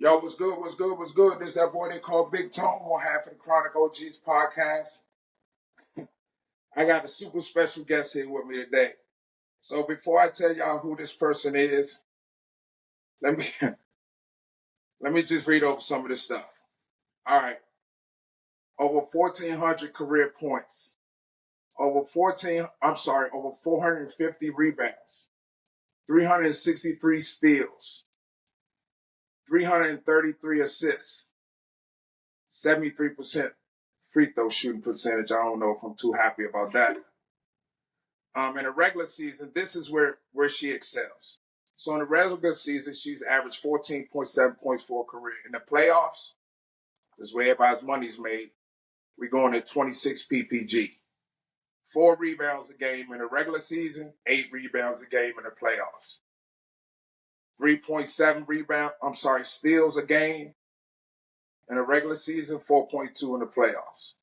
Yo, what's good? What's good? What's good? This that boy they call Big Tone, one half of the Chronic OGs podcast. I got a super special guest here with me today. So before I tell y'all who this person is, let me let me just read over some of this stuff. All right. Over 1,400 career points. Over 450 rebounds. 363 steals. 333 assists. 73% free throw shooting percentage. I don't know if I'm too happy about that. In the regular season, this is where she excels. So in the regular season, she's averaged 14.7 points for a career. In the playoffs, this is where everybody's money's made. We're going at 26 PPG. 4 rebounds a game in the regular season, 8 rebounds a game in the playoffs. 3.7 steals a game in the regular season, 4.2 in the playoffs.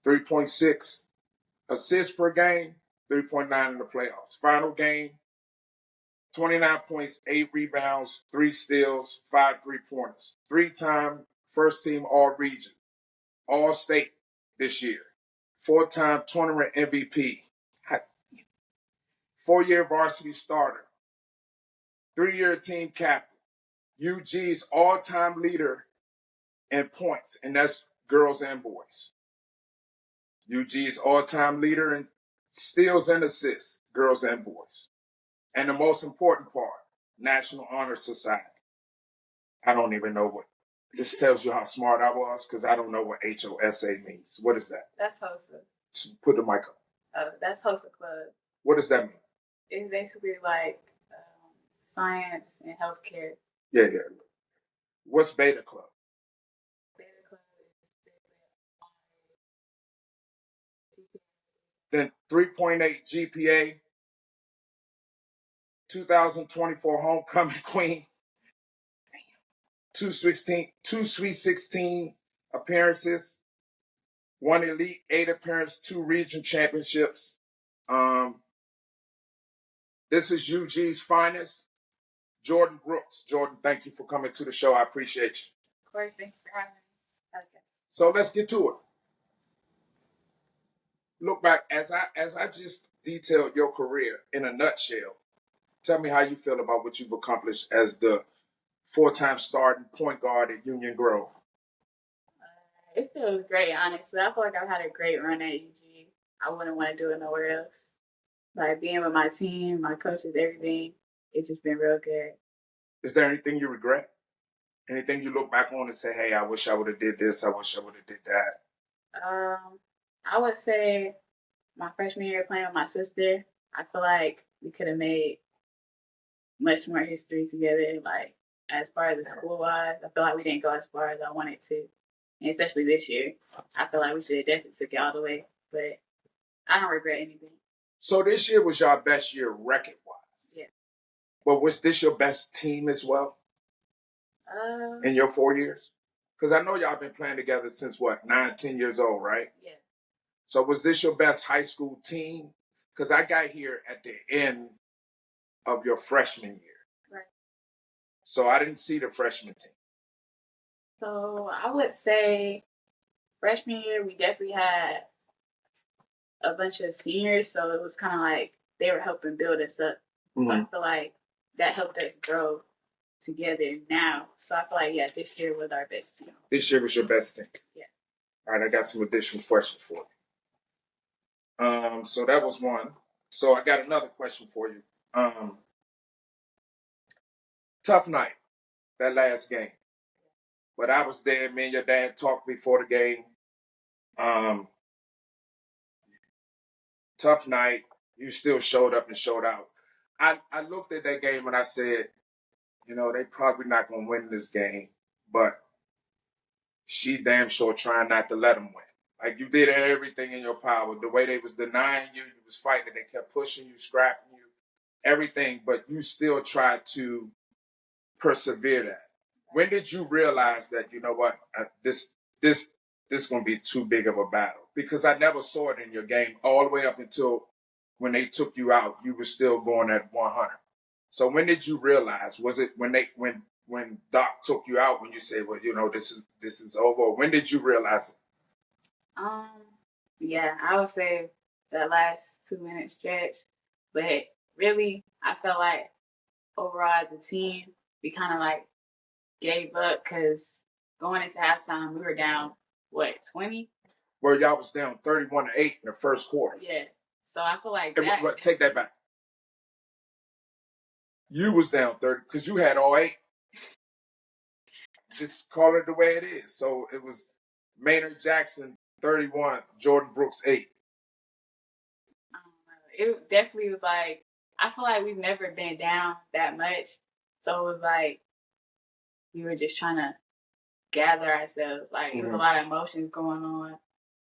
3.6 assists per game, 3.9 in the playoffs. Final game, 29 points, 8 rebounds, 3 steals, 5 3-pointers. 3-time first team all-region, all-state this year. 4-time tournament MVP. 4-year varsity starter. 3-year team captain. UG's all-time leader in points, and that's girls and boys. UG's all-time leader in steals and assists, girls and boys. And the most important part, National Honor Society. I don't even know what. This tells you how smart I was, because I don't know what HOSA means. What is that? That's HOSA. Put the mic up. That's HOSA Club. What does that mean? It's basically like science and healthcare. Yeah. What's Beta Club? Beta Club is Then 3.8 GPA, 2024 homecoming queen, 2 Sweet 16 appearances, 1 Elite 8 appearance, 2 region championships. This is UG's finest, Jordan Brooks. Jordan, thank you for coming to the show. I appreciate you. Of course, thank you for having me. Okay. So let's get to it. Look back, as I just detailed your career in a nutshell, tell me how you feel about what you've accomplished as the 4-time starting point guard at Union Grove. It feels great, honestly. I feel like I've had a great run at UG. I wouldn't want to do it nowhere else. Like being with my team, my coaches, everything, it's just been real good. Is there anything you regret? Anything you look back on and say, hey, I wish I would have did this, I wish I would have did that? I would say my freshman year playing with my sister, I feel like we could have made much more history together. Like, as far as the school-wise, I feel like we didn't go as far as I wanted to. And especially this year, I feel like we should have definitely took it all the way. But I don't regret anything. So this year was your best year record-wise? Yeah. But was this your best team as well? In your 4 years? Because I know y'all been playing together since, 9, 10 years old, right? Yeah. So was this your best high school team? Because I got here at the end of your freshman year. Right. So I didn't see the freshman team. So I would say freshman year, we definitely had a bunch of seniors. So it was kind of like they were helping build us up. Mm-hmm. So I feel like that helped us grow together now. So I feel like, this year was our best team. This year was your best team? Yeah. All right, I got some additional questions for you. So that was one. So I got another question for you. Tough night, that last game. But I was there. Me and your dad talked before the game. Tough night. You still showed up and showed out. I looked at that game and I said, they probably not going to win this game, but she damn sure trying not to let them win. Like, you did everything in your power. The way they was denying you, you was fighting. They kept pushing you, scrapping you, everything, but you still tried to persevere that. When did you realize that, this is going to be too big of a battle? Because I never saw it in your game all the way up until when they took you out, you were still going at 100. So when did you realize? Was it when when Doc took you out, when you said, well, this is over? When did you realize it? Yeah, I would say that last 2 minute stretch. But really, I felt like overall the team, we kind of like gave up because going into halftime, we were down, 20? Where y'all was down 31-8 in the first quarter. Yeah. So I feel like Take that back. You was down 30 because you had all 8. Just call it the way it is. So it was Maynard Jackson 31, Jordan Brooks 8. It definitely was like, I feel like we've never been down that much. So it was like we were just trying to gather ourselves. Like, it was a lot of emotions going on.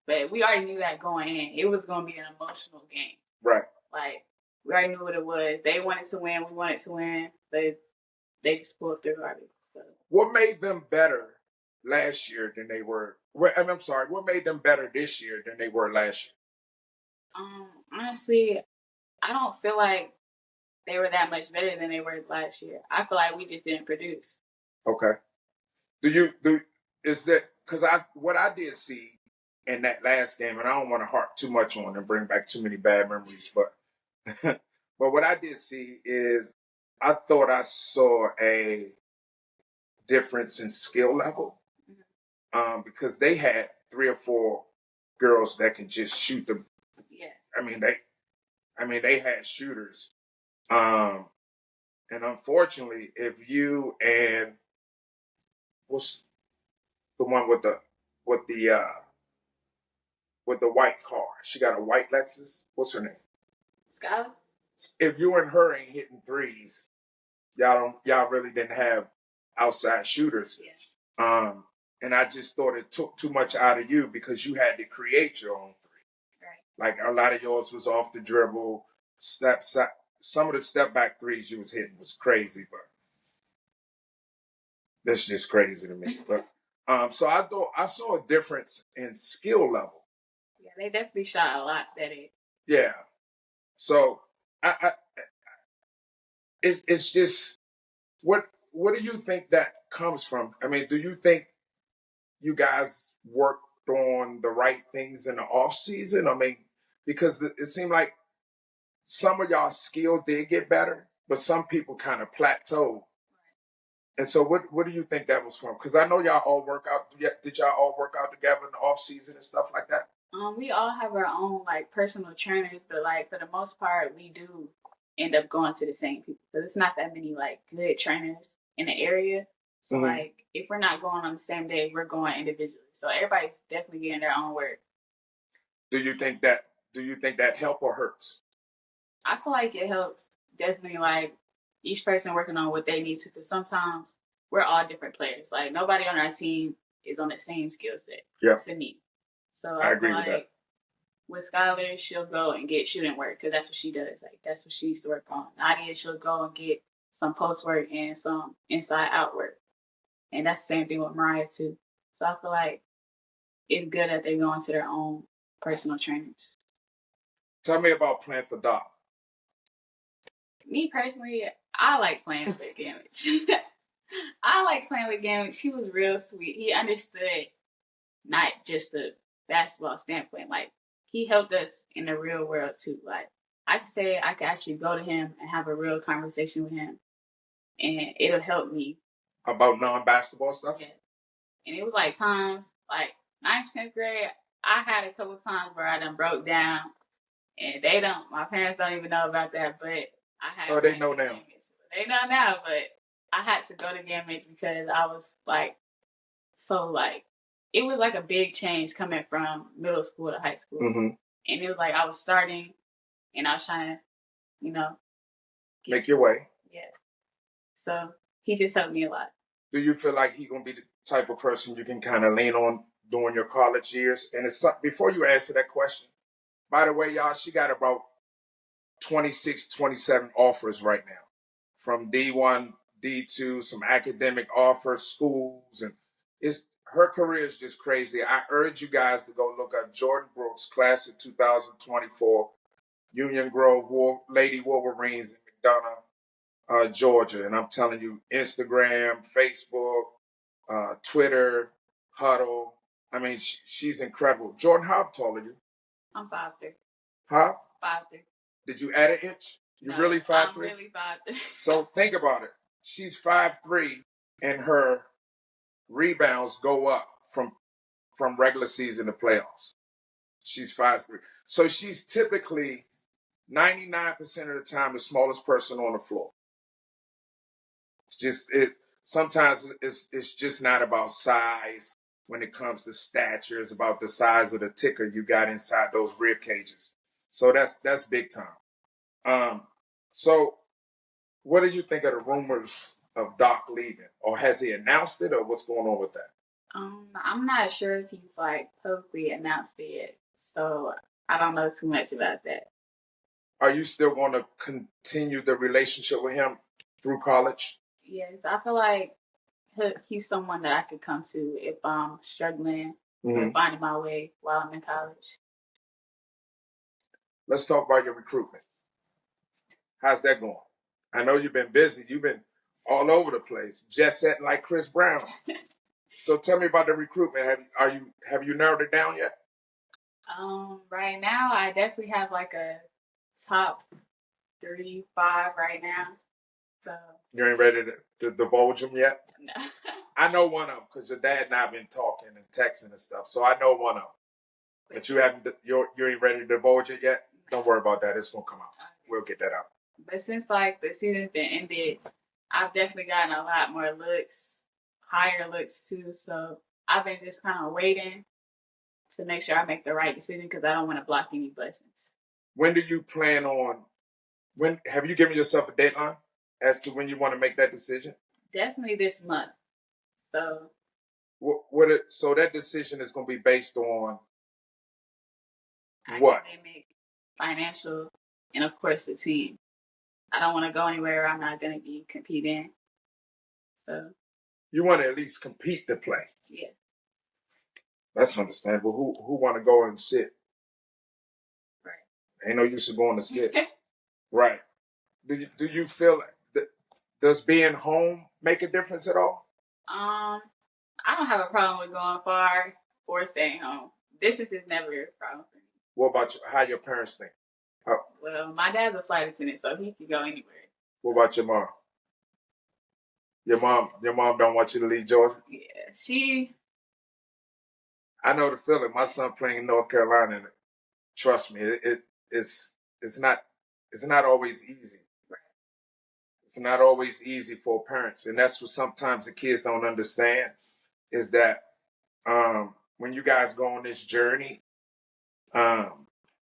But we already knew that going in. It was going to be an emotional game. Right. Like, we already knew what it was. They wanted to win. We wanted to win. But they just pulled through already. So. What made them better last year than they were? I'm sorry. What made them better this year than they were last year? Honestly, I don't feel like they were that much better than they were last year. I feel like we just didn't produce. Okay. Because what I did see in that last game, and I don't want to harp too much on and bring back too many bad memories, but but what I did see is I thought I saw a difference in skill level, because they had 3 or 4 girls that can just shoot the. Yeah. They had shooters, and unfortunately, if you and what's the one with the white car? She got a white Lexus. What's her name? Skylar. If you and her ain't hitting threes, y'all really didn't have outside shooters. Yeah. And I just thought it took too much out of you because you had to create your own three. Right. Like a lot of yours was off the dribble, some of the step back threes you was hitting was crazy, but that's just crazy to me. But so I thought I saw a difference in skill level. Yeah, they definitely shot a lot better. Yeah. So it's just what do you think that comes from? I mean, do you think you guys worked on the right things in the off season? I mean, because it seemed like some of y'all skill did get better, but some people kind of plateaued. And so what do you think that was from? Because I know y'all all work out. Did y'all all work out together in the off season and stuff like that? We all have our own like personal trainers, but like for the most part, we do end up going to the same people. So it's not that many like good trainers in the area. So like if we're not going on the same day, we're going individually. So everybody's definitely getting their own work. Do you think that help or hurts? I feel like it helps. Definitely like each person working on what they need to, because sometimes we're all different players. Like nobody on our team is on the same skill set to me. So I agree feel with like that. with Skylar, she'll go and get shooting work because that's what she does. Like that's what she used to work on. Nadia, she'll go and get some post work and some inside out work, and that's the same thing with Mariah too. So I feel like it's good that they go into their own personal trainers. Tell me about playing for Doc. Me personally, I like playing with Gamage. I like playing with Gamage. He was real sweet. He understood not just the basketball standpoint. Like he helped us in the real world too. Like I could say I could actually go to him and have a real conversation with him, and it'll help me about non-basketball stuff. Yeah. And it was like times like 9th, 10th grade. I had a couple times where I done broke down, and my parents don't even know about that, but I had. Oh, they know now. They know now, but I had to go to Gamage because I was like, so like, it was like a big change coming from middle school to high school. Mm-hmm. And it was like I was starting and I was trying to, make your way. Yeah. So he just helped me a lot. Do you feel like he's going to be the type of person you can kind of lean on during your college years? And before you answer that question, by the way, y'all, she got about 26, 27 offers right now from D1, D2, some academic offers, schools, and her career is just crazy. I urge you guys to go look up Jordan Brooks, class of 2024, Union Grove, Lady Wolverines in McDonough. Georgia, and I'm telling you, Instagram, Facebook, Twitter, Huddle. I mean, she's incredible. Jordan, how tall are you? I'm 5'3". Huh? 5'3". Did you add an inch? You No, really 5'3"? I'm really 5'3". So think about it. She's 5'3", and her rebounds go up from regular season to playoffs. She's 5'3". So she's typically 99% of the time the smallest person on the floor. Just it sometimes it's just not about size when it comes to stature. It's about the size of the ticker you got inside those rib cages. So that's big time. So what do you think of the rumors of Doc leaving? Or has he announced it, or what's going on with that? I'm not sure if he's like publicly announced it yet, so I don't know too much about that. Are you still going to continue the relationship with him through college? Yes, I feel like he's someone that I could come to if I'm struggling with finding my way while I'm in college. Let's talk about your recruitment. How's that going? I know you've been busy. You've been all over the place, jet setting like Chris Brown. So tell me about the recruitment. Have you narrowed it down yet? Right now I definitely have like a top 3, 5 right now. So You ain't ready to divulge them yet? no. I know one of them because your dad and I have been talking and texting and stuff. So I know one of them. But you ain't ready to divulge it yet? Don't worry about that. It's gonna come out. We'll get that out. But since like the season's been ended, I've definitely gotten a lot more looks, higher looks too. So I've been just kind of waiting to make sure I make the right decision because I don't want to block any blessings. When do you plan on? When have you given yourself a deadline as to when you want to make that decision? Definitely this month. So So that decision is going to be based on what? Academic, financial, and of course the team. I don't want to go anywhere I'm not going to be competing. So you want to at least compete to play. Yeah. That's understandable. Who want to go and sit? Right. Ain't no use of going to sit. Right. Do you feel that does being home make a difference at all? I don't have a problem with going far or staying home. Distance is never a problem for me. What about how your parents think? Well, my dad's a flight attendant, so he can go anywhere. What about your mom? Your mom don't want you to leave Georgia? Yeah, I know the feeling. My son playing in North Carolina, and trust me, it's not always easy. It's not always easy for parents, and that's what sometimes the kids don't understand is that when you guys go on this journey,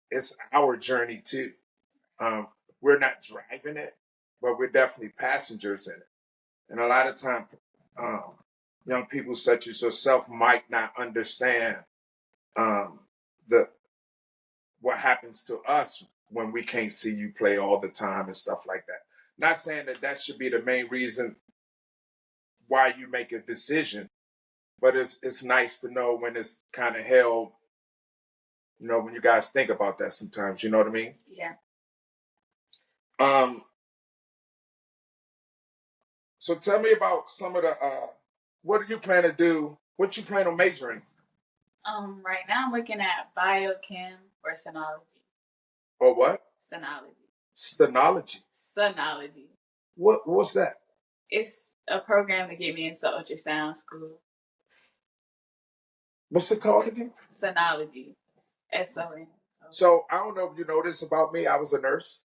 it's our journey too. We're not driving it, but we're definitely passengers in it. And a lot of times, young people such as yourself might not understand what happens to us when we can't see you play all the time and stuff like that. Not saying that should be the main reason why you make a decision, but it's nice to know when it's kind of held. When you guys think about that sometimes, you know what I mean? Yeah. So tell me about some of the what do you plan to do? What you plan on majoring? Right now I'm looking at biochem or sonology. Or what? Sonology. Stenology. Sonology. What's that? It's a program to get me into ultrasound school. What's it called again? Sonology. SON. So I don't know if you know this about me. I was a nurse,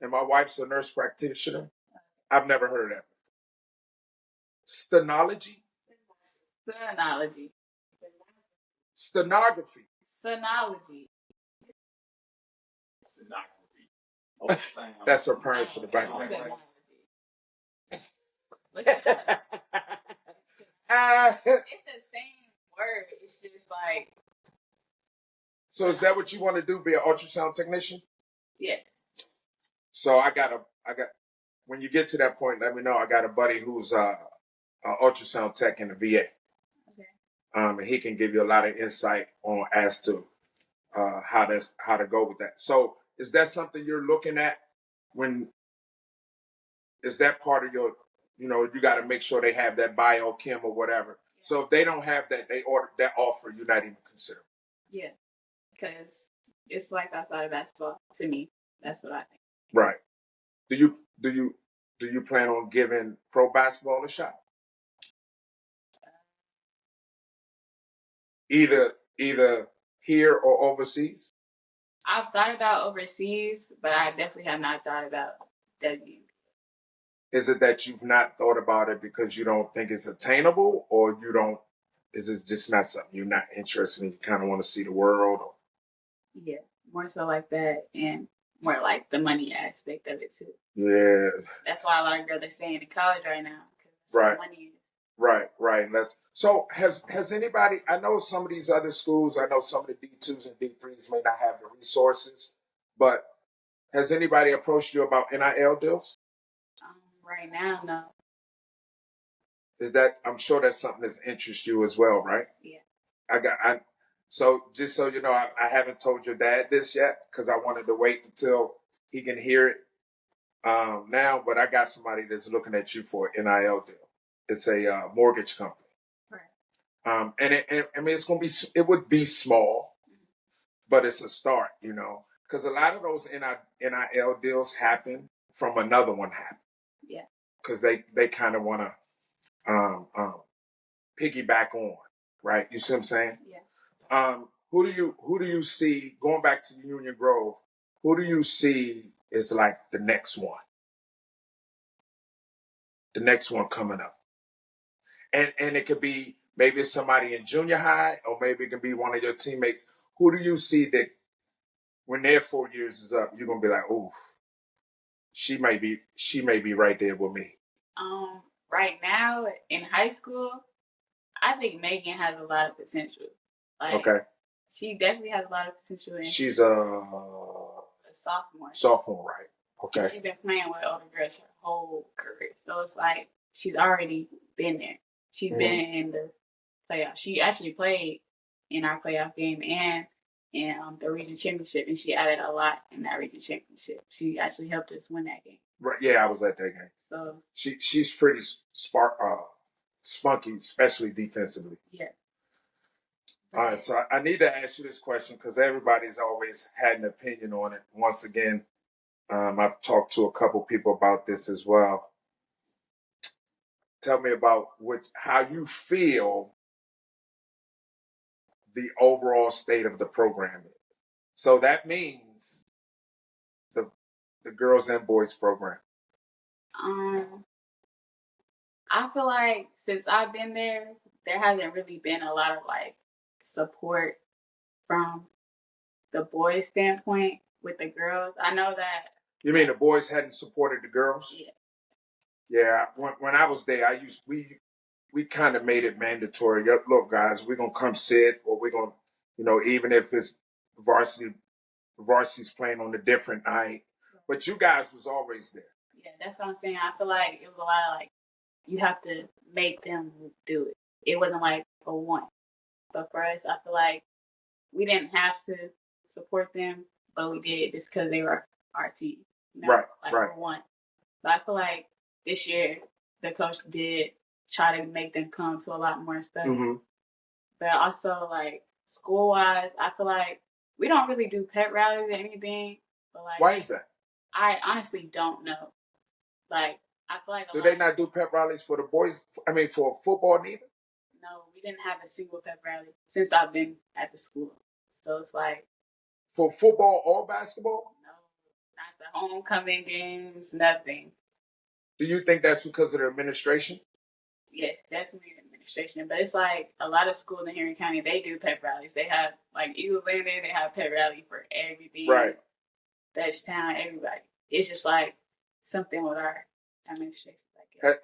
and my wife's a nurse practitioner. I've never heard of that. Stenology? Sonology. Stenography. Sonology. That's her parents in the back. Look it up. It's the same word. It's just like. So is that what you want to do? Be an ultrasound technician? Yes. So when you get to that point, let me know. I got a buddy who's an ultrasound tech in the VA. Okay. And he can give you a lot of insight on as to how to go with that. So is that something you're looking at when is that part of your, you got to make sure they have that biochem or whatever. So if they don't have that, they order that offer, you're not even considering. Yeah, because it's like outside of basketball to me. That's what I think. Right. Do you plan on giving pro basketball a shot? Either here or overseas? I've thought about overseas, but I definitely have not thought about W. Is it that you've not thought about it because you don't think it's attainable, or you don't? Is it just not something you're not interested in? You kind of want to see the world? Or? Yeah, more so like that, and more like the money aspect of it too. Yeah. That's why a lot of girls are staying in college right now, because that's right. where money is. Right. So has anybody? I know some of these other schools. I know some of the D2s and D3s may not have the resources, but has anybody approached you about NIL deals? Right now, no. Is that? I'm sure that's something that interests you as well, right? Yeah. So just so you know, I haven't told your dad this yet because I wanted to wait until he can hear it now. But I got somebody that's looking at you for an NIL deal. It's a mortgage company. Right. I mean, it would be small, but it's a start, because a lot of those NIL deals happen from another one happen. Yeah. Because they kind of want to piggyback on, right? You see what I'm saying? Yeah. Who do you see going back to Union Grove? Who do you see is like the next one? The next one coming up, and it could be maybe it's somebody in junior high, or maybe it could be one of your teammates. Who do you see that when their 4 years is up, you're gonna be like, oh, she may be right there with me. Right now in high school, I think Megan has a lot of potential. Like, okay. She definitely has a lot of potential. And she's a sophomore. Sophomore, right? Okay. And she's been playing with older girls her whole career, so it's like she's already been there. She's been in the playoffs. She actually played in our playoff game and in the region championship, and she added a lot in that region championship. She actually helped us win that game. Right. Yeah, I was at that game. So she's pretty spunky, especially defensively. Yeah. All right, so I need to ask you this question because everybody's always had an opinion on it. Once again, I've talked to a couple people about this as well. Tell me about how you feel the overall state of the program is. So that means the girls and boys program. I feel like since I've been there hasn't really been a lot of like support from the boys' standpoint with the girls. I know that. You mean the boys hadn't supported the girls? Yeah. Yeah. When I was there, we kind of made it mandatory. Look, guys, we're gonna come sit, or we're gonna, even if it's varsity's playing on a different night, but you guys was always there. Yeah, that's what I'm saying. I feel like it was a lot of like you have to make them do it. It wasn't like a want. But for us, I feel like we didn't have to support them, but we did just because they were our team. Right. For one. But I feel like this year the coach did try to make them come to a lot more stuff. Mm-hmm. But also like school wise, I feel like we don't really do pep rallies or anything. But like, why is that? I honestly don't know. Like, I feel like do they not do pep rallies for the boys? I mean, for football neither? No, we didn't have a single pep rally since I've been at the school. So it's like, for football or basketball? No, not the homecoming games, nothing. Do you think that's because of the administration? Yes, definitely the administration. But it's like a lot of schools in Henry County, they do pep rallies. They have, like Eagles Landing, they have pep rally for everything. Right. Dutchtown, everybody. It's just like something with our administration.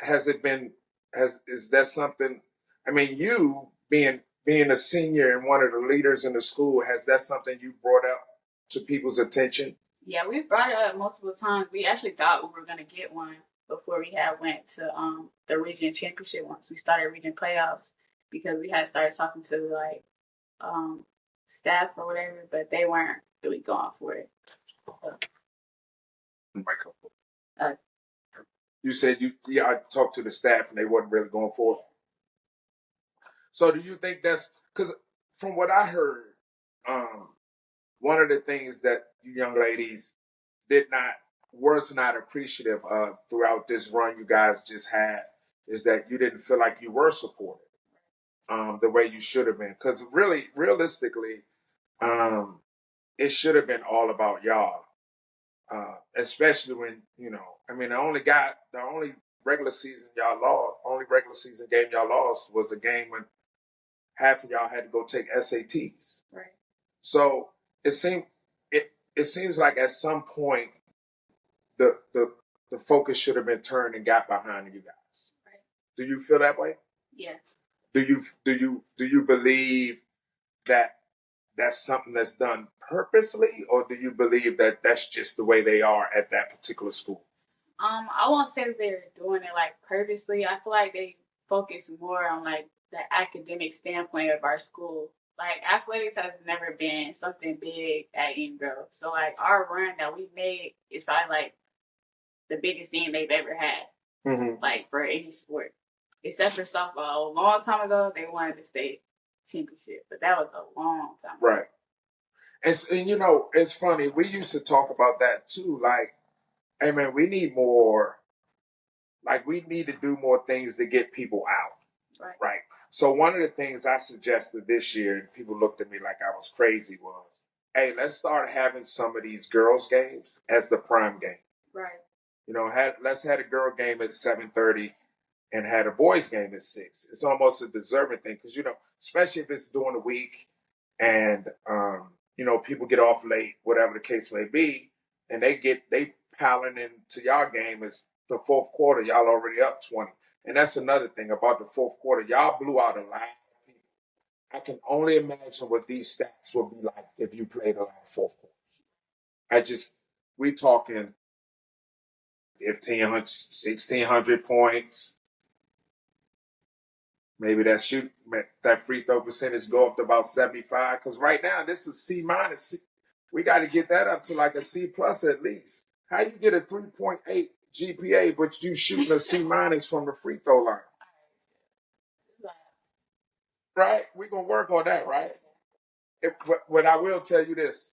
Has it been, is that something, I mean, you being a senior and one of the leaders in the school, has that something you brought up to people's attention? Yeah, we've brought it up multiple times. We actually thought we were going to get one before we had went to the region championship once we started region playoffs, because we had started talking to like staff or whatever, but they weren't really going for it. So. You said I talked to the staff and they wasn't really going for it. So do you think that's because from what I heard, one of the things that you young ladies was not appreciative of throughout this run you guys just had is that you didn't feel like you were supported the way you should have been. Because really, realistically, it should have been all about y'all. Especially when, I mean, the only regular season regular season game y'all lost was a game when half of y'all had to go take SATs. Right. So it seems like at some point the focus should have been turned and got behind you guys. Right. Do you feel that way? Yes. Do you believe that that's something that's done purposely, or do you believe that that's just the way they are at that particular school? I won't say that they're doing it like purposely. I feel like they focus more on like the academic standpoint of our school. Like athletics has never been something big at Ingrove. So like our run that we made is probably like the biggest thing they've ever had. Like for any sport. Except for softball. A long time ago they wanted the state championship. But that was a long time ago. Right. And it's funny, we used to talk about that too. Like, hey man, we need to do more things to get people out. Right. So one of the things I suggested this year, and people looked at me like I was crazy, was, hey, let's start having some of these girls' games as the prime game. Right. Let's have a girl game at 7:30 and had a boys game at 6. It's almost a deserving thing because, especially if it's during the week and, people get off late, whatever the case may be, and they piling into y'all game. It's the fourth quarter, y'all already up 20. And that's another thing about the fourth quarter. Y'all blew out a lot of people. I can only imagine what these stats would be like if you played a lot of fourth quarters. We talking 1,500, 1,600 points. Maybe that free throw percentage go up to about 75. Because right now, this is C minus. We got to get that up to like a C plus at least. How you get a 3.8 GPA, but you shooting a C minus from the free throw line? Right? We're going to work on that, right? But I will tell you this.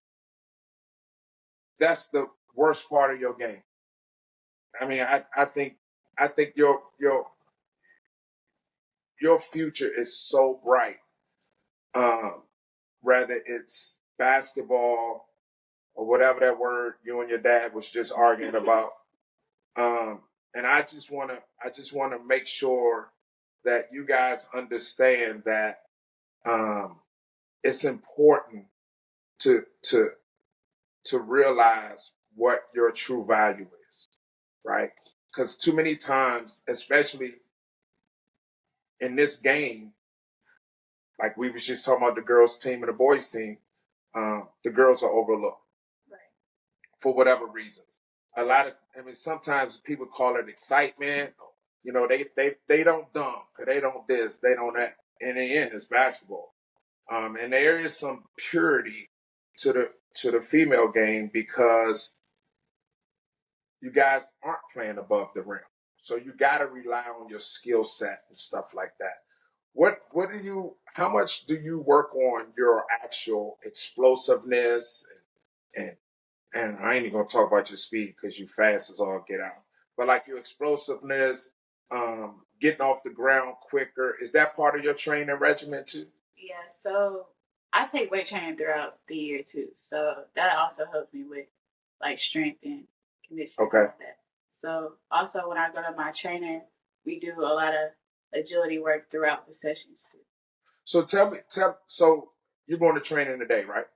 That's the worst part of your game. I mean, I think your future is so bright. Whether it's basketball or whatever that word you and your dad was just arguing about. And I just want to make sure that you guys understand that it's important to realize what your true value is, right? Because too many times, especially in this game, like we was just talking about the girls' team and the boys' team, the girls are overlooked for whatever reasons. Sometimes people call it excitement. They don't dunk, or they don't this, they don't that. In the end, it's basketball. And there is some purity to the female game because you guys aren't playing above the rim. So you got to rely on your skill set and stuff like that. How much do you work on your actual explosiveness and I ain't even gonna talk about your speed because you fast as all get out. But like your explosiveness, getting off the ground quicker, is that part of your training regimen too? Yeah, so I take weight training throughout the year too. So that also helps me with like strength and conditioning. Okay. And all that. So also when I go to my trainer, we do a lot of agility work throughout the sessions too. So so you're going to training today, right?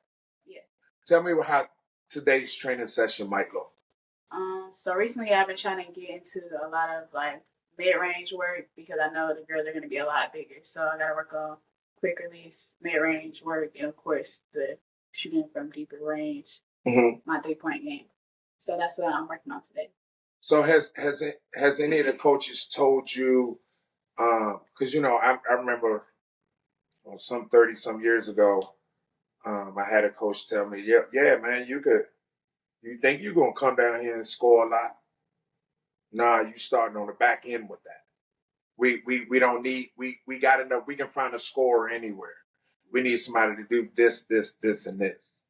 Yeah. Tell me how today's training session might look. So recently I've been trying to get into a lot of like mid-range work because I know the girls are going to be a lot bigger. So I got to work on quick release, mid-range work, and of course the shooting from deeper range, my 3-point game. So that's what I'm working on today. So has any of the coaches told you? Because I remember some 30-some years ago, I had a coach tell me, yeah, man, you think you're gonna come down here and score a lot? Nah, you starting on the back end with that. We don't need we got enough. We can find a scorer anywhere. We need somebody to do this, and this.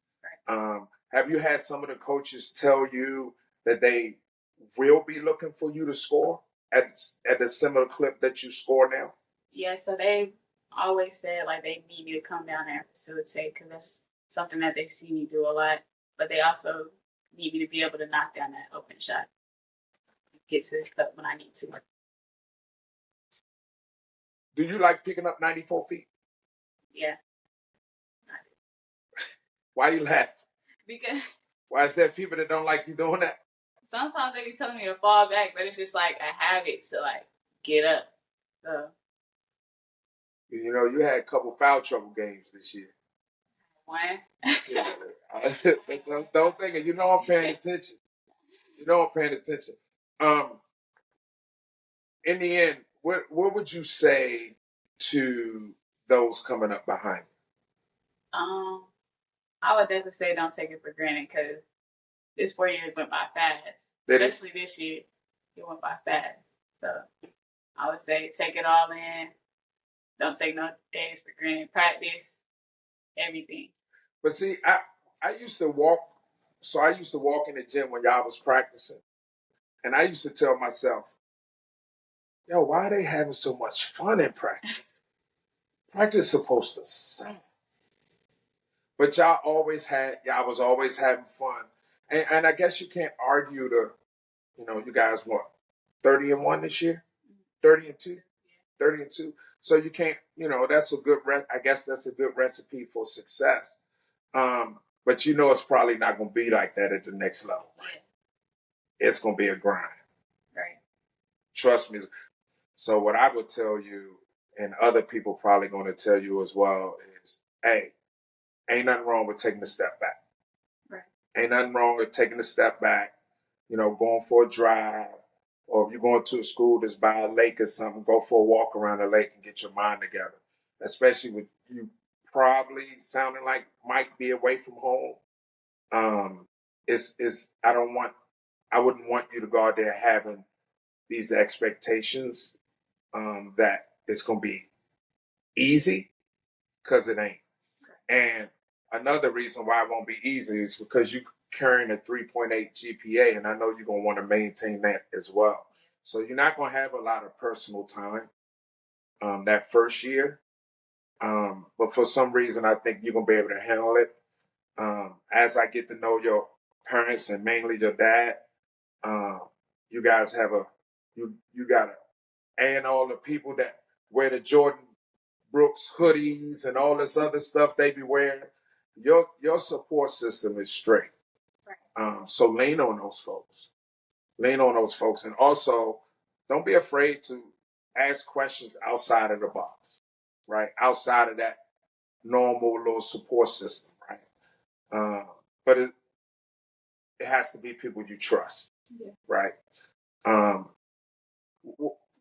Have you had some of the coaches tell you that they will be looking for you to score at a similar clip that you score now? Yeah, so they always said like they need me to come down there and facilitate because that's something that they see me do a lot. But they also need me to be able to knock down that open shot, get to the cup when I need to. Do you like picking up 94 feet? Yeah. Why you laugh? Because Why is there people that don't like you doing that? sometimes they be telling me to fall back, but it's just like a habit to like get up. So You know, you had a couple foul trouble games this year. one. Yeah. Don't think it. You know I'm paying attention. You know I'm paying attention. In the end, what would you say to those coming up behind I would definitely say don't take it for granted because this 4 years went by fast. Especially this year, it went by fast. So I would say take it all in. Don't take no days for granted. Practice everything. But see, I used to walk. So I used to walk in the gym when y'all was practicing, and I used to tell myself, "Yo, why are they having so much fun in practice? Practice is supposed to suck." But y'all was always having fun, and I guess you can't argue you guys what 30-1 this year, 30-2, 30-2. So you can't, that's a good. I guess that's a good recipe for success. But it's probably not going to be like that at the next level. Right? It's going to be a grind. Right. Trust me. So what I would tell you, and other people probably going to tell you as well, is, hey, ain't nothing wrong with taking a step back. Right. Ain't nothing wrong with taking a step back, going for a drive, or if you're going to a school that's by a lake or something, go for a walk around the lake and get your mind together. Especially with you probably sounding like might be away from home. I wouldn't want you to go out there having these expectations that it's going to be easy, because it ain't. And another reason why it won't be easy is because you're carrying a 3.8 GPA, and I know you're going to want to maintain that as well. So you're not going to have a lot of personal time that first year. But for some reason, I think you're going to be able to handle it. As I get to know your parents and mainly your dad, you guys have you got and all the people that wear the Jordan Brooks hoodies and all this other stuff they be wearing, your support system is straight. So lean on those folks. Lean on those folks. And also, don't be afraid to ask questions outside of the box, right? Outside of that normal little support system, right? But it has to be people you trust, right?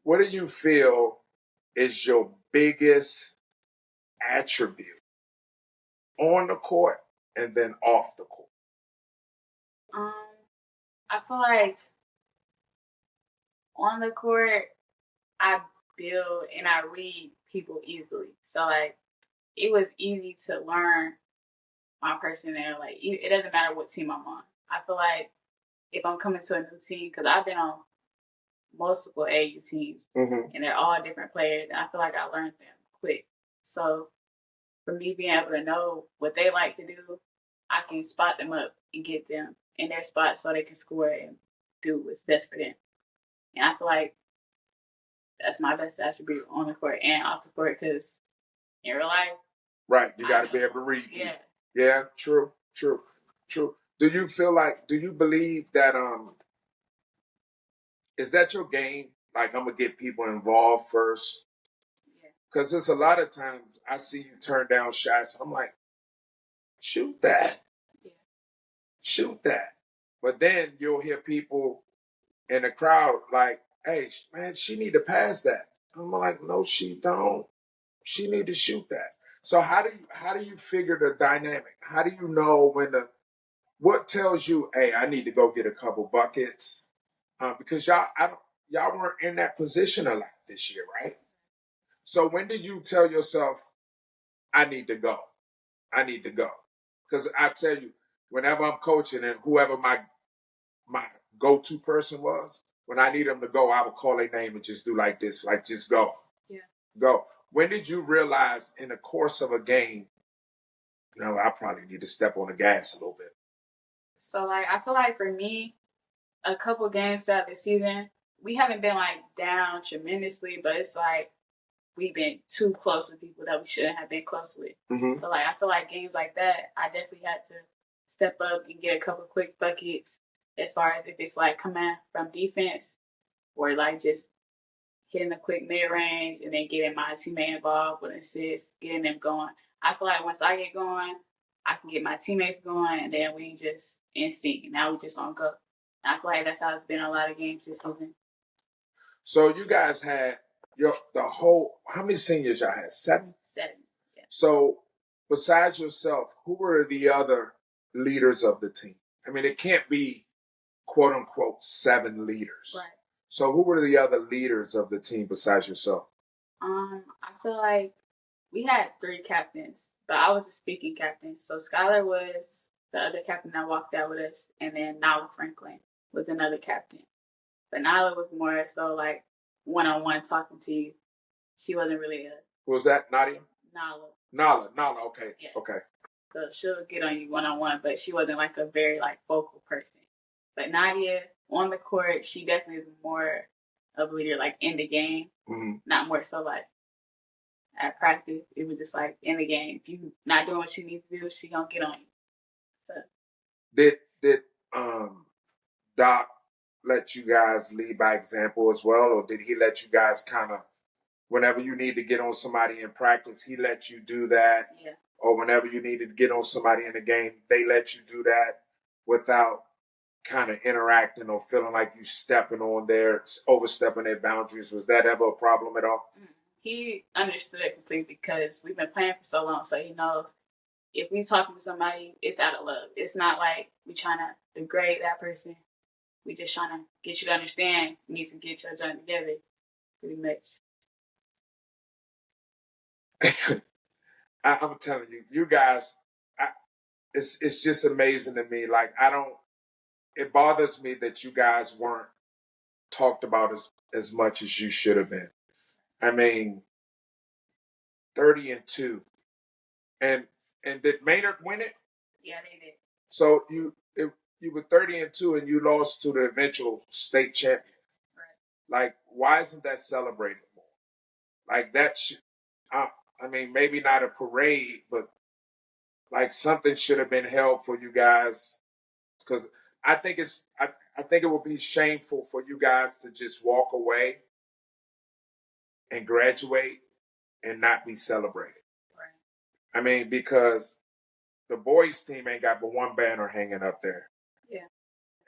What do you feel is your biggest attribute on the court and then off the court? I feel like on the court, I build and I read people easily. So like, it was easy to learn my personnel. Like, it doesn't matter what team I'm on. I feel like if I'm coming to a new team, because I've been on multiple AU teams, and they're all different players, and I feel like I learned them quick. So for me being able to know what they like to do, I can spot them up and get them in their spot so they can score and do what's best for them. And I feel like that's my best attribute on the court and off the court, because in real life, right, you got to be able to read people. Yeah, true. Do you believe that is that your game? Like, I'm gonna get people involved first, because there's a lot of times I see you turn down shots. I'm like, shoot that. But then you'll hear people in the crowd like, hey, man, she need to pass that. I'm like, no, she don't. She need to shoot that. So how do you figure the dynamic? How do you know what tells you, hey, I need to go get a couple buckets, because y'all weren't in that position a lot this year, right? So when did you tell yourself, I need to go? I need to go. Because I tell you, whenever I'm coaching and whoever my go-to person was, when I need them to go, I would call their name and just do like this, like just go. Yeah. Go. When did you realize in the course of a game, I probably need to step on the gas a little bit? So, like, I feel like for me, a couple games throughout the season, we haven't been, like, down tremendously, but it's like we've been too close with people that we shouldn't have been close with. Mm-hmm. So, like, I feel like games like that, I definitely had to step up and get a couple quick buckets as far as if it's, like, coming from defense or, like, just hitting a quick mid-range and then getting my teammate involved with assists, getting them going. I feel like once I get going, I can get my teammates going, and then we just in sync. Now we just on go. And I feel like that's how it's been a lot of games this season. So you guys had how many seniors y'all had? 7? 7. Yeah. So besides yourself, who were the other leaders of the team? I mean, it can't be quote unquote 7 leaders. Right. So who were the other leaders of the team besides yourself? I feel like we had 3 captains, but I was the speaking captain. So Skylar was the other captain that walked out with us, and then Nala Franklin was another captain. But Nala was more so like one-on-one talking to you. She wasn't really a... Who was that, Nadia? Nala, okay. Yeah. Okay. So she'll get on you one-on-one, but she wasn't like a very like vocal person. But Nadia, on the court, she definitely was more of a leader like in the game, not more so like at practice. It was just like in the game. If you not doing what you need to do, she gonna get on you. So Did Doc let you guys lead by example as well, or did he let you guys kind of, whenever you need to get on somebody in practice, he let you do that? Yeah. Or whenever you needed to get on somebody in the game, they let you do that without kind of interacting or feeling like you overstepping their boundaries? Was that ever a problem at all? He understood it completely because we've been playing for so long, so he knows if we talking to somebody, it's out of love. It's not like we trying to degrade that person. We just trying to get you to understand you need to get your joint together, pretty much. I'm telling you, you guys, it's just amazing to me. Like, it bothers me that you guys weren't talked about as much as you should have been. I mean, 30-2. And did Maynard win it? Yeah, they did. So you were 30-2 and you lost to the eventual state champion. Right. Like, why isn't that celebrated more? Like I mean, maybe not a parade, but like something should have been held for you guys. Because I think I think it would be shameful for you guys to just walk away and graduate and not be celebrated. Right. I mean, because the boys' team ain't got but one banner hanging up there. Yeah.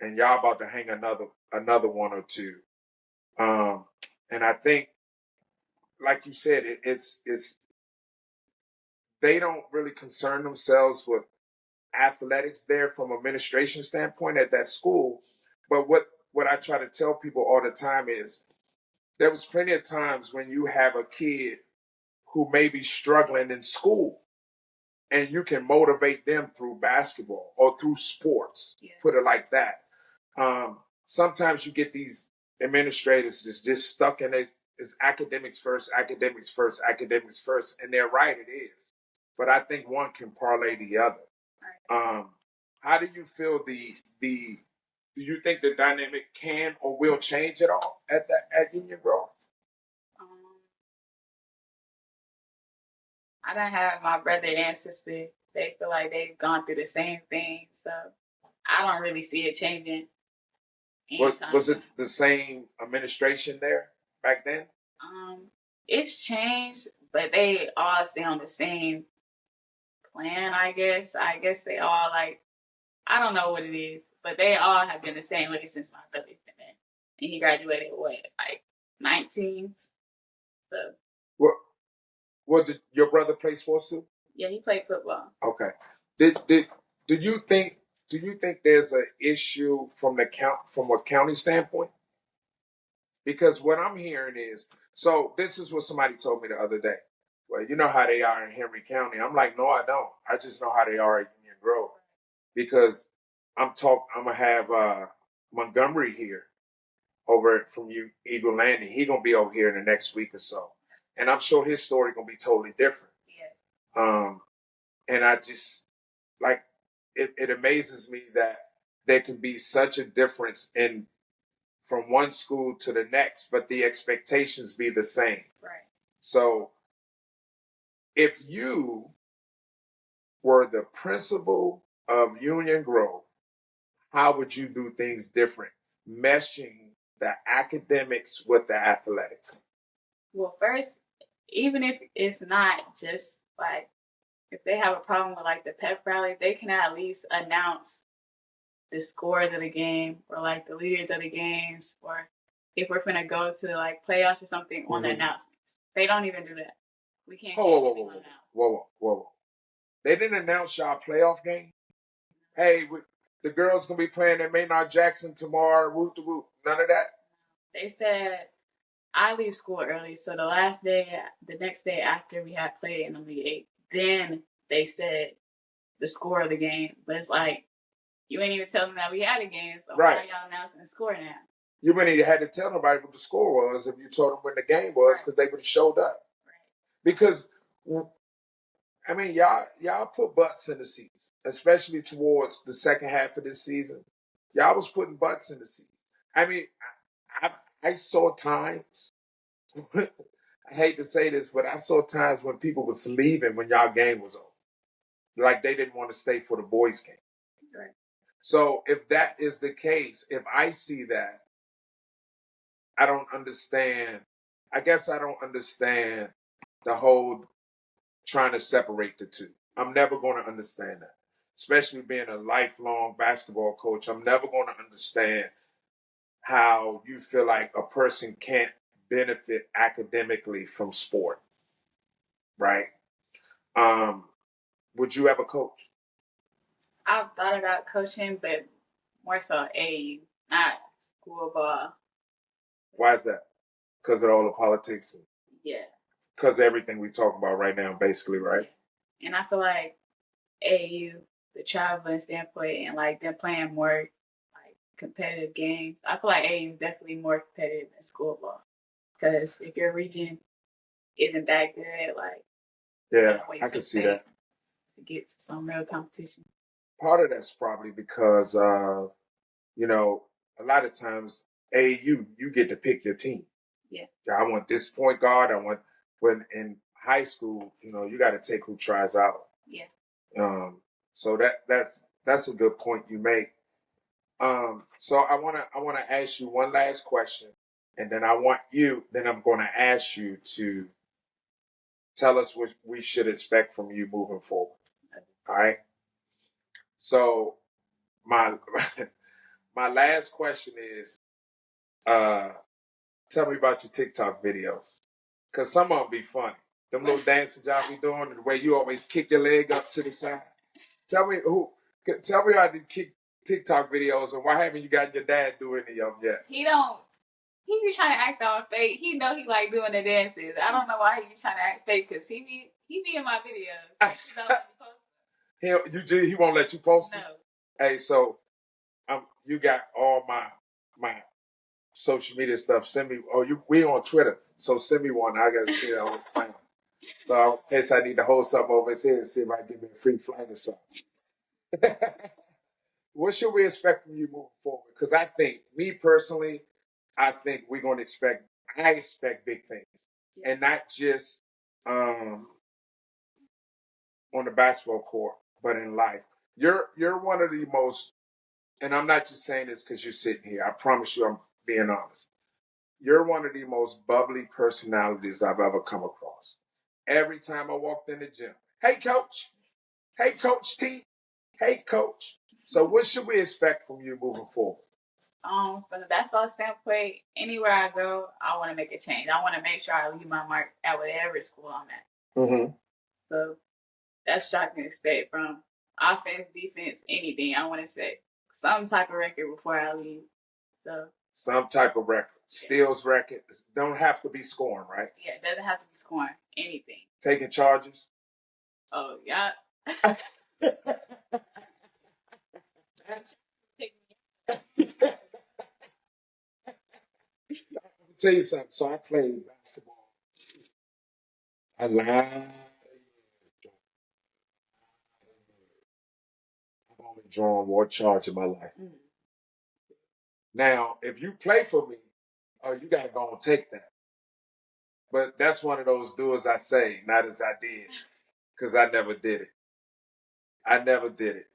And y'all about to hang another one or two. And I think, like you said, it's they don't really concern themselves with athletics there from administration standpoint at that school. But what I try to tell people all the time is there was plenty of times when you have a kid who may be struggling in school and you can motivate them through basketball or through sports, put it like that. Sometimes you get these administrators just stuck in it's academics first, academics first, academics first, and they're right, it is. But I think one can parlay the other. How do you feel do you think the dynamic can or will change at all at Union Grove? I don't have my brother and sister. They feel like they've gone through the same thing, so I don't really see it changing. Was it the same administration there back then? It's changed, but they all stay on the same plan, I guess. I guess they all I don't know what it is, but they all have been the same way since my brother's been there. And he graduated, 19? So. What did your brother play sports too? Yeah, he played football. Okay. Do you think there's an issue from a county standpoint? Because what I'm hearing is, so this is what somebody told me the other day. Well, you know how they are in Henry County. I'm like, no, I don't. I just know how they are at Union Grove. Because I'm gonna have Montgomery here over from you Eagle Landing. He gonna be over here in the next week or so. And I'm sure his story gonna be totally different. Yeah. And I just like it amazes me that there can be such a difference in from one school to the next, but the expectations be the same. Right. So if you were the principal of Union Grove, how would you do things different, meshing the academics with the athletics? Well, first, even if it's not just like, if they have a problem with like the pep rally, they can at least announce the scores of the game or like the leaders of the games, or if we're gonna go to like playoffs or something on the announcements. They don't even do that. We can't. Whoa. They didn't announce y'all playoff game. Hey, the girls gonna be playing at Maynard Jackson tomorrow. Whoop de whoop. None of that. They said I leave school early, so the next day after we had played in the Elite Eight, then they said the score of the game. But it's like, you ain't even telling them that we had a game, so why are y'all announcing the score now? You wouldn't even had to tell nobody what the score was if you told them when the game was, because they would have showed up. Right. Because, I mean, y'all put butts in the seats, especially towards the second half of this season. Y'all was putting butts in the seats. I mean, I saw times, I hate to say this, but I saw times when people was leaving when y'all game was over. Like they didn't want to stay for the boys' game. Right. So if that is the case, if I see that, I don't understand. I guess I don't understand the whole trying to separate the two. I'm never going to understand that. Especially being a lifelong basketball coach, I'm never going to understand how you feel like a person can't benefit academically from sport. Right? Would you ever coach? I've thought about coaching, but more so AAU, not school ball. Why is that? Because of all the politics? Yeah. Because everything we talk about right now, basically, right? Yeah. And I feel like AAU, the traveling standpoint, and like them playing more like competitive games, I feel like AAU is definitely more competitive than school ball. Because if your region isn't that good, like, yeah, I can see that. To get some real competition. Part of that's probably because, you know, a lot of times AAU, you get to pick your team. Yeah. I want this point guard. When in high school, you know, you got to take who tries out. Yeah. So that's a good point you make. So I wanna ask you one last question, and then I'm going to ask you to tell us what we should expect from you moving forward. All right. So my my last question is, tell me about your TikTok videos, cause some of them be funny. Them little dances y'all be doing, the way you always kick your leg up to the side. Tell me how to kick TikTok videos, and why haven't you got your dad doing any of them yet? He be trying to act all fake. He know he like doing the dances. I don't know why he be trying to act fake, because he be in my videos. He won't let you post them? No. Hey, so you got all my social media stuff. Send me. We on Twitter, so send me one. I gotta see it all the time. So in case I need to hold something over his head and see if I can give me a free flight or something. What should we expect from you moving forward? Because I think, me personally, I expect big things. Yeah. And not just on the basketball court, but in life. You're one of the most, and I'm not just saying this because you're sitting here. I promise you I'm being honest. You're one of the most bubbly personalities I've ever come across. Every time I walked in the gym, hey, coach. Hey, Coach T. Hey, coach. So what should we expect from you moving forward? From the basketball standpoint, anywhere I go, I want to make a change. I want to make sure I leave my mark at whatever school I'm at. Mm-hmm. So that's what I can expect from offense, defense, anything. I want to set some type of record before I leave. So some type of record. steals records. Don't have to be scoring, right? Yeah, it doesn't have to be scoring anything. Taking charges. Oh yeah. Tell you something. So I played basketball. I lied. I've only drawn one charge in my life. Mm. Now, if you play for me, oh, you gotta go and take that. But that's one of those do as I say, not as I did, because I never did it. I never did it.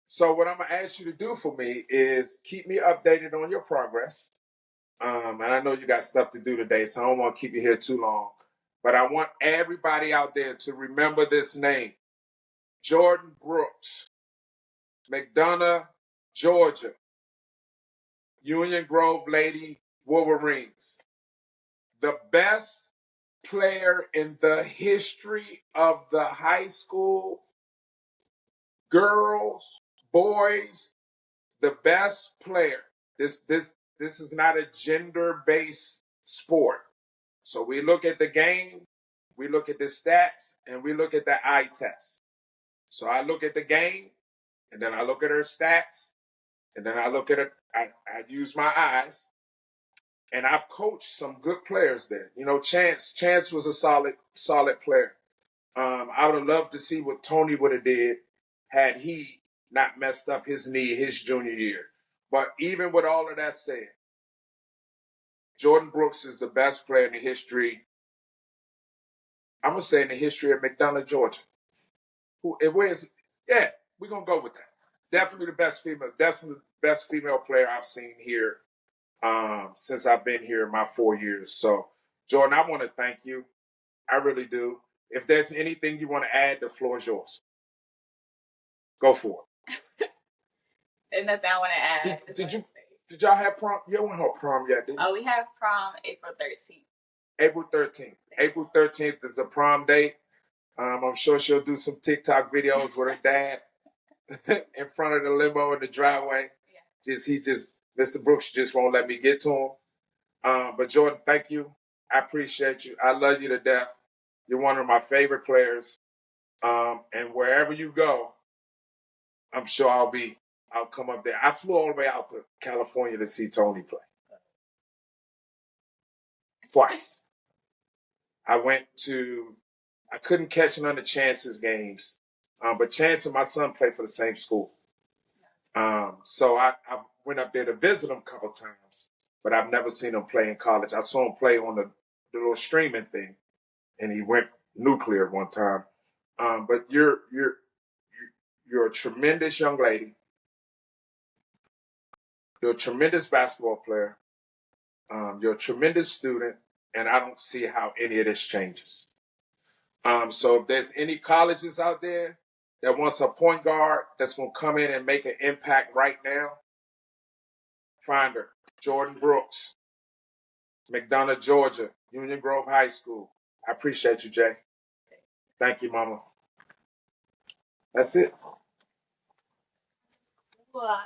So what I'm gonna ask you to do for me is keep me updated on your progress. And I know you got stuff to do today, so I don't want to keep you here too long. But I want everybody out there to remember this name, Jordan Brooks, McDonough, Georgia, Union Grove Lady Wolverines, the best player in the history of the high school, girls, boys, the best player. This is not a gender-based sport. So we look at the game, we look at the stats, and we look at the eye test. So I look at the game, and then I look at her stats, and then I look at it. I use my eyes, and I've coached some good players there. You know, Chance was a solid player. I would have loved to see what Tony would have did had he not messed up his knee his junior year. But even with all of that said, Jordan Brooks is the best player in the history. I'm gonna say in the history of McDonough, Georgia. Yeah, we're gonna go with that. Definitely the best female player I've seen here since I've been here in my 4 years. So, Jordan, I want to thank you. I really do. If there's anything you want to add, the floor is yours. Go for it. There's nothing I want to add. Did y'all have prom? You haven't had prom yet, did you? Oh, we have prom April 13th. April 13th. April 13th is a prom date. I'm sure she'll do some TikTok videos with her dad in front of the limo in the driveway. Yeah. Mr. Brooks just won't let me get to him. But Jordan, thank you. I appreciate you. I love you to death. You're one of my favorite players. And wherever you go, I'm sure I'll come up there. I flew all the way out to California to see Tony play. Twice. I couldn't catch none of Chance's games. But Chance and my son play for the same school. So I went up there to visit him a couple times, but I've never seen him play in college. I saw him play on the little streaming thing, and he went nuclear one time. But you're a tremendous young lady. You're a tremendous basketball player. You're a tremendous student, and I don't see how any of this changes. So if there's any colleges out there that wants a point guard that's going to come in and make an impact right now, find her. Jordan Brooks, McDonough, Georgia, Union Grove High School. I appreciate you, Jay. Thank you, Mama. That's it. Well,